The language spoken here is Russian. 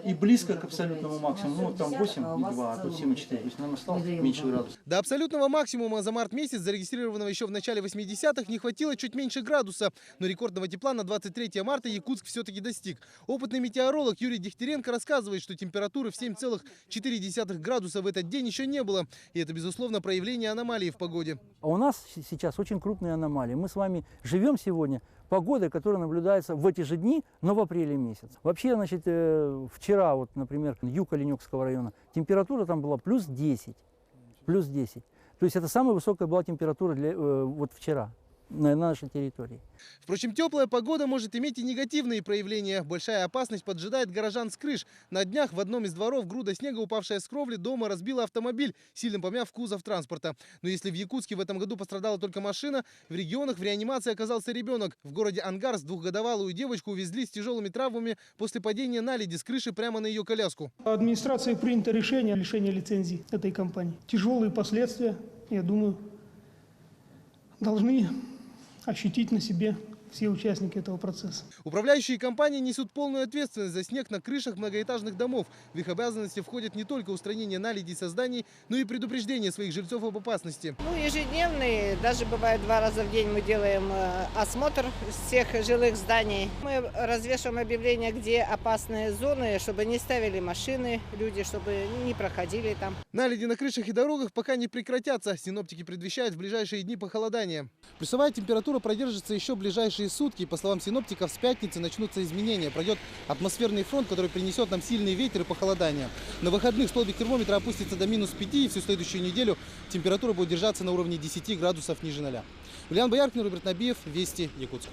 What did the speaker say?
и близко к абсолютному максимуму. Ну, вот там 8,2, а тут 7,4. То есть нам осталось меньше градусов. До абсолютного максимума за март месяц, зарегистрированного еще в начале 80-х, не хватило чуть меньше градуса. Но рекордного тепла на 23 марта Якутск все-таки достиг. Опытный метеоролог Юрий Дегтяренко рассказывает, что температуры в 7,4 градуса в этот день еще не было. И это, безусловно, проявление аномалии в погоде. А у нас сейчас очень крупные аномалии. Мы с вами живем сегодня погодой, которая наблюдается в эти же дни, но в апреле месяц. Вообще, значит, вчера, вот, например, юг Оленёкского района, температура там была плюс 10. Плюс 10. То есть это самая высокая была температура вот вчера на нашей территории. Впрочем, теплая погода может иметь и негативные проявления. Большая опасность поджидает горожан с крыш. На днях в одном из дворов груда снега, упавшая с кровли дома, разбила автомобиль, сильно помяв кузов транспорта. Но если в Якутске в этом году пострадала только машина, в регионах в реанимации оказался ребенок. В городе Ангарск двухгодовалую девочку увезли с тяжелыми травмами после падения наледи с крыши прямо на ее коляску. Администрацией принято решение о лишении лицензии этой компании. Тяжелые последствия, я думаю, должны ощутить на себе все участники этого процесса. Управляющие компании несут полную ответственность за снег на крышах многоэтажных домов. В их обязанности входит не только устранение наледей со зданий, но и предупреждение своих жильцов об опасности. Ну, ежедневный, даже бывает 2 раза в день мы делаем осмотр всех жилых зданий. Мы развешиваем объявления, где опасные зоны, чтобы не ставили машины люди, чтобы не проходили там. Наледи на крышах и дорогах пока не прекратятся. Синоптики предвещают в ближайшие дни похолодания. Плюсовая температура продержится еще ближайшие сутки. По словам синоптиков, с пятницы начнутся изменения. Пройдет атмосферный фронт, который принесет нам сильный ветер и похолодание. На выходных столбик термометра опустится до -5, и всю следующую неделю температура будет держаться на уровне 10 градусов ниже 0. Ульян Бояркин, Роберт Набиев, Вести, Якутск.